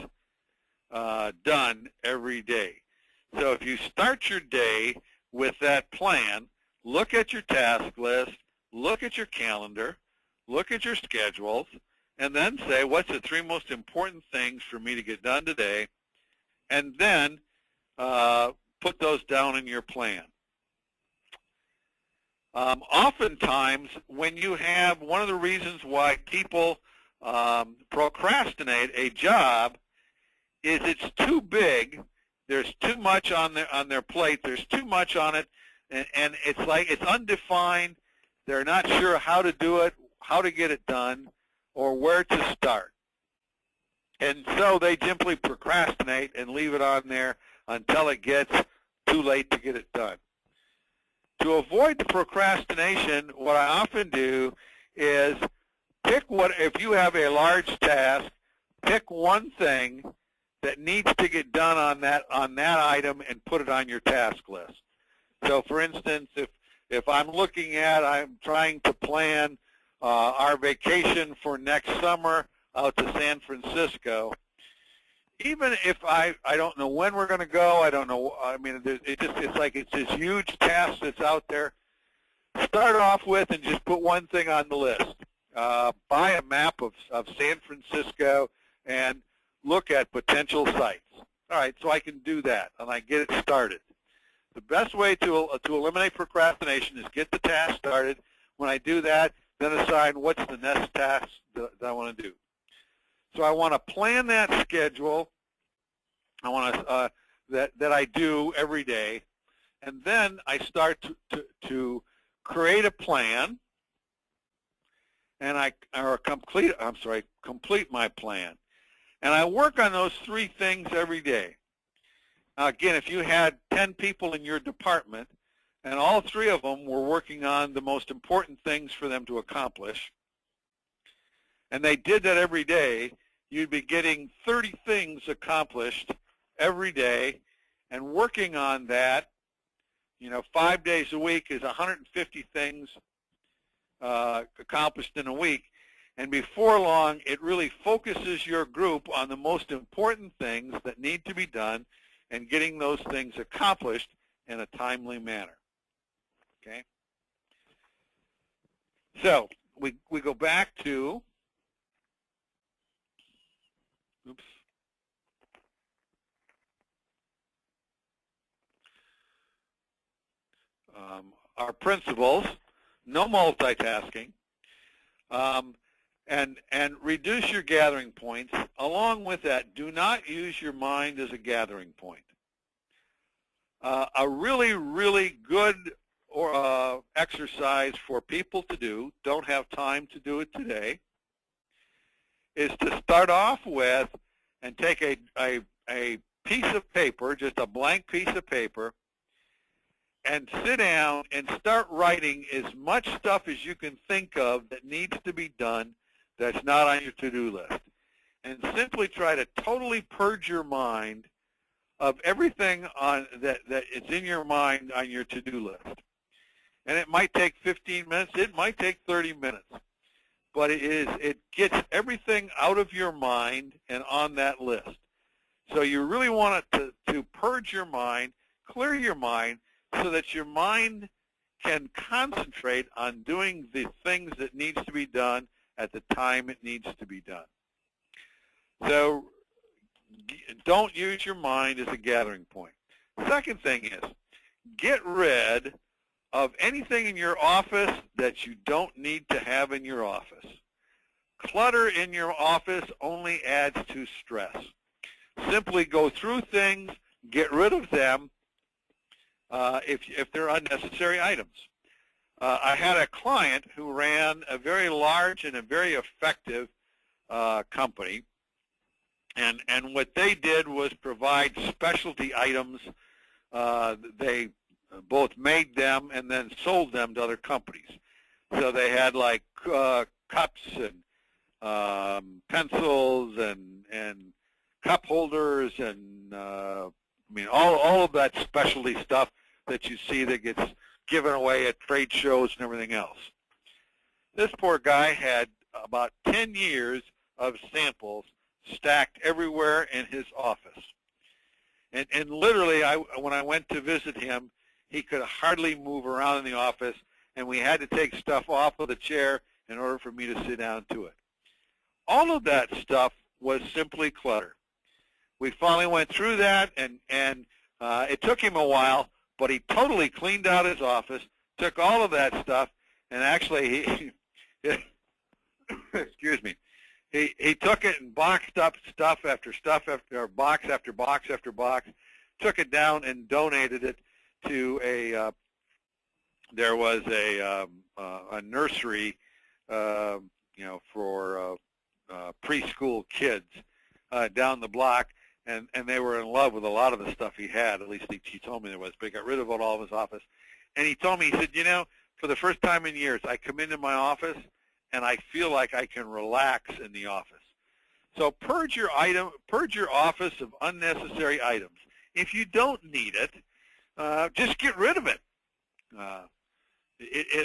done every day. So if you start your day with that plan, look at your task list, look at your calendar, look at your schedules, and then say, what's the 3 most important things for me to get done today? And then put those down in your plan. Oftentimes, when you have one of the reasons why people procrastinate a job is it's too big. There's too much on their plate. There's too much on it, and it's like it's undefined. They're not sure how to do it, how to get it done, or where to start. And so they simply procrastinate and leave it on there until it gets too late to get it done. To avoid the procrastination, what I often do is pick if you have a large task, pick one thing that needs to get done on that item and put it on your task list. So for instance, if I'm trying to plan our vacation for next summer out to San Francisco, even if I don't know when we're going to go, I don't know, I mean, it's like it's this huge task that's out there. Start off with and just put one thing on the list. Buy a map of San Francisco and look at potential sites. All right, so I can do that, and I get it started. The best way to eliminate procrastination is get the task started. When I do that, then assign what's the next task that I want to do. So I want to plan that schedule. I want to that I do every day, and then I start to create a plan, and complete my plan. And I work on those 3 things every day. Now, again, if you had 10 people in your department and all 3 of them were working on the most important things for them to accomplish, and they did that every day, you'd be getting 30 things accomplished every day, and working on that, 5 days a week is 150 things accomplished in a week. And before long, it really focuses your group on the most important things that need to be done and getting those things accomplished in a timely manner. Okay? So we go back to, our principles, no multitasking, and reduce your gathering points. Along with that, do not use your mind as a gathering point. A really, really good exercise for people to do, don't have time to do it today, is to start off with and take a piece of paper, just a blank piece of paper, and sit down and start writing as much stuff as you can think of that needs to be done that's not on your to-do list. And simply try to totally purge your mind of everything that is in your mind on your to-do list. And it might take 15 minutes, it might take 30 minutes. But it gets everything out of your mind and on that list. So you really want to purge your mind, clear your mind, so that your mind can concentrate on doing the things that needs to be done at the time it needs to be done. So don't use your mind as a gathering point. Second thing is, get rid of anything in your office that you don't need to have in your office. Clutter in your office only adds to stress. Simply go through things, get rid of them if they're unnecessary items. I had a client who ran a very large and a very effective company, and what they did was provide specialty items. They both made them and then sold them to other companies. So they had like cups and pencils and cup holders and I mean all of that specialty stuff that you see that gets given away at trade shows and everything else. This poor guy had about 10 years of samples stacked everywhere in his office. And literally, when I went to visit him, he could hardly move around in the office, and we had to take stuff off of the chair in order for me to sit down to it. All of that stuff was simply clutter. We finally went through that, and it took him a while, but he totally cleaned out his office, took all of that stuff, and actually he excuse me, he took it and boxed up stuff after stuff after box after box after box, took it down and donated it to a there was a nursery for preschool kids down the block, and they were in love with a lot of the stuff he had. At least he told me there was, but he got rid of all of his office. And he told me, he said, you know, for the first time in years, I come into my office and I feel like I can relax in the office. So purge your office of unnecessary items. If you don't need it, just get rid of it.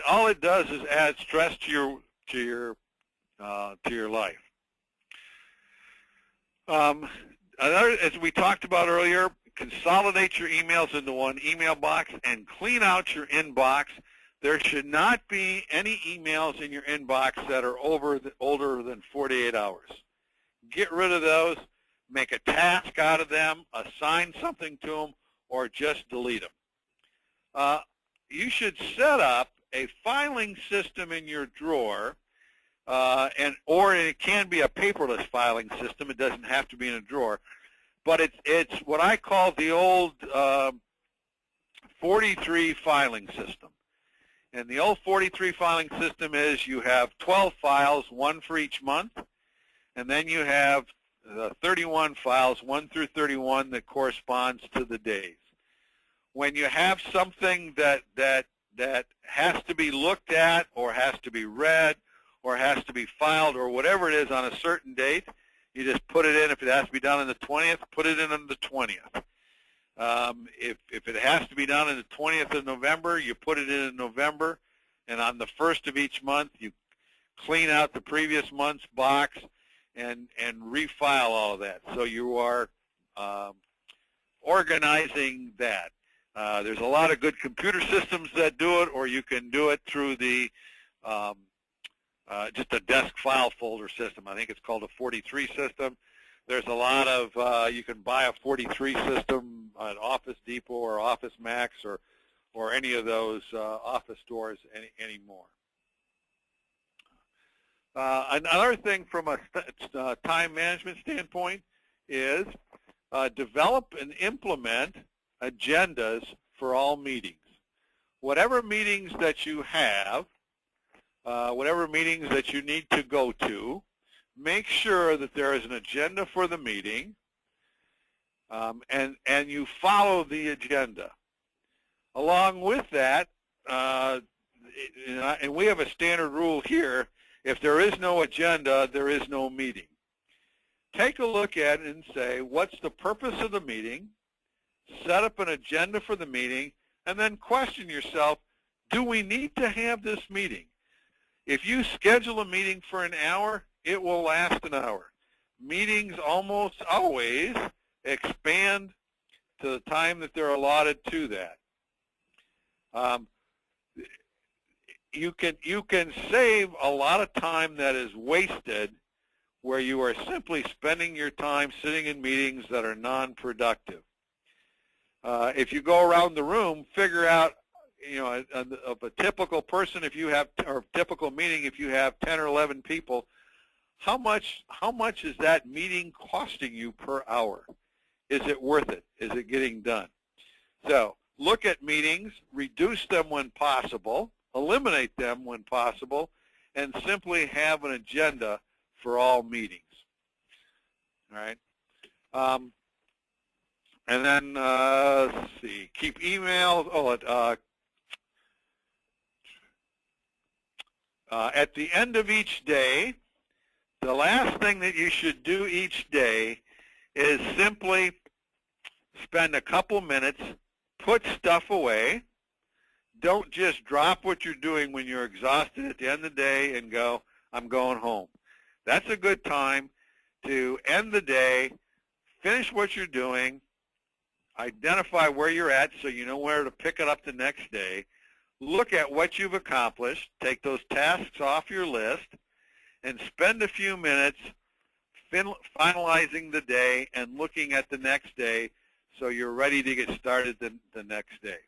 All it does is add stress to your life. As we talked about earlier, consolidate your emails into one email box and clean out your inbox. There should not be any emails in your inbox that are older than 48 hours. Get rid of those, make a task out of them, assign something to them, or just delete them. You should set up a filing system in your drawer, or it can be a paperless filing system. It doesn't have to be in a drawer. But it's what I call the old 43 filing system. And the old 43 filing system is you have 12 files, one for each month, and then you have 31 files, 1 through 31, that corresponds to the days. When you have something that has to be looked at or has to be read or has to be filed or whatever it is on a certain date, you just put it in. If it has to be done on the 20th, put it in on the 20th. If it has to be done on the 20th of November, you put it in November, and on the 1st of each month, you clean out the previous month's box and refile all of that. So you are organizing that. There's a lot of good computer systems that do it, or you can do it through the just a desk file folder system. I think it's called a 43 system. There's a lot of, you can buy a 43 system at Office Depot or Office Max or any of those office stores anymore. Another thing from a time management standpoint is develop and implement agendas for all meetings. Whatever meetings that you have, whatever meetings that you need to go to, make sure that there is an agenda for the meeting, and you follow the agenda. Along with that, and we have a standard rule here, if there is no agenda, there is no meeting. Take a look at it and say, what's the purpose of the meeting? Set up an agenda for the meeting, and then question yourself, do we need to have this meeting? If you schedule a meeting for an hour, it will last an hour. Meetings almost always expand to the time that they're allotted to that. You can save a lot of time that is wasted where you are simply spending your time sitting in meetings that are non-productive. If you go around the room, figure out, of a typical person, if you have, or typical meeting, if you have 10 or 11 people, how much is that meeting costing you per hour? Is it worth it? Is it getting done? So look at meetings, reduce them when possible, eliminate them when possible, and simply have an agenda for all meetings. All right. And then, let's see, keep emails. At the end of each day, the last thing that you should do each day is simply spend a couple minutes, put stuff away. Don't just drop what you're doing when you're exhausted at the end of the day and go, I'm going home. That's a good time to end the day, finish what you're doing, identify where you're at so you know where to pick it up the next day, look at what you've accomplished, take those tasks off your list, and spend a few minutes finalizing the day and looking at the next day so you're ready to get started the next day.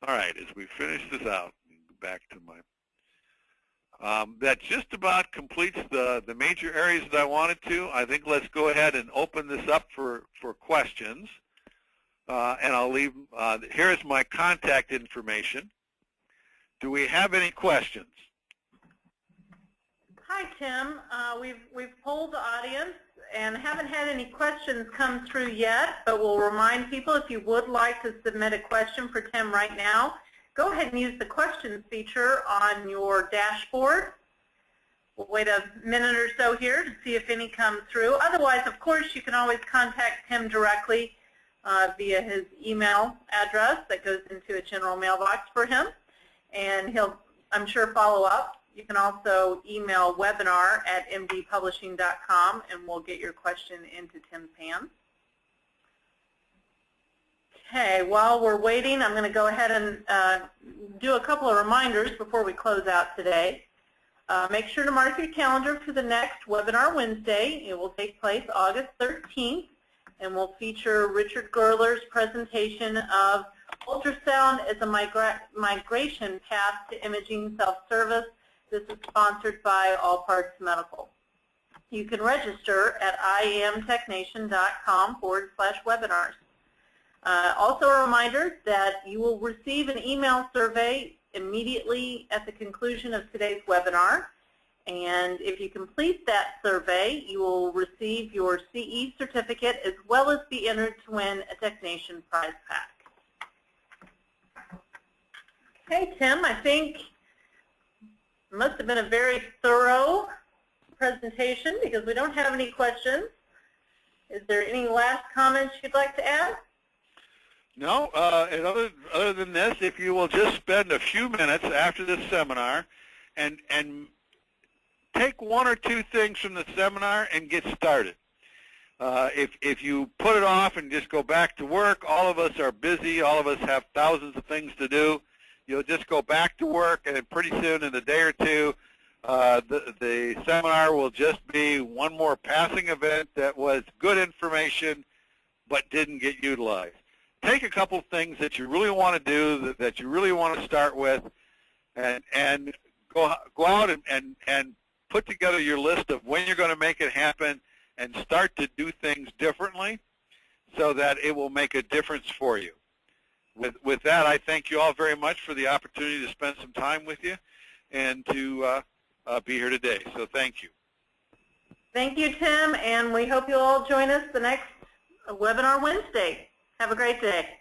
All right, as we finish this out, go back to my, that just about completes the major areas that I wanted to. I think let's go ahead and open this up for questions. And I'll leave, here's my contact information. Do we have any questions? Hi, Tim. We've polled the audience and haven't had any questions come through yet, but we'll remind people if you would like to submit a question for Tim right now, go ahead and use the questions feature on your dashboard. We'll wait a minute or so here to see if any come through. Otherwise, of course, you can always contact Tim directly via his email address that goes into a general mailbox for him, and he'll, I'm sure, follow up. You can also email webinar@mdpublishing.com, and we'll get your question into Tim's hands. Okay, while we're waiting, I'm going to go ahead and do a couple of reminders before we close out today. Make sure to mark your calendar for the next Webinar Wednesday. It will take place August 13th, and will feature Richard Gerler's presentation of Ultrasound as a Migration Path to Imaging Self-Service. This is sponsored by All Parts Medical. You can register at iamtechnician.com/webinars. Also a reminder that you will receive an email survey immediately at the conclusion of today's webinar. And if you complete that survey, you will receive your CE certificate as well as be entered to win a Technician prize pack. Okay, Tim, I think it must have been a very thorough presentation because we don't have any questions. Is there any last comments you'd like to add? No, and other than this, if you will just spend a few minutes after this seminar and take one or two things from the seminar and get started. If you put it off and just go back to work, all of us are busy, all of us have thousands of things to do. You'll just go back to work, and pretty soon, in a day or two, the seminar will just be one more passing event that was good information but didn't get utilized. Take a couple things that you really want to do, that you really want to start with, and go out and put together your list of when you're going to make it happen and start to do things differently so that it will make a difference for you. With that, I thank you all very much for the opportunity to spend some time with you and to be here today. So thank you. Thank you, Tim, and we hope you'll all join us the next Webinar Wednesday. Have a great day.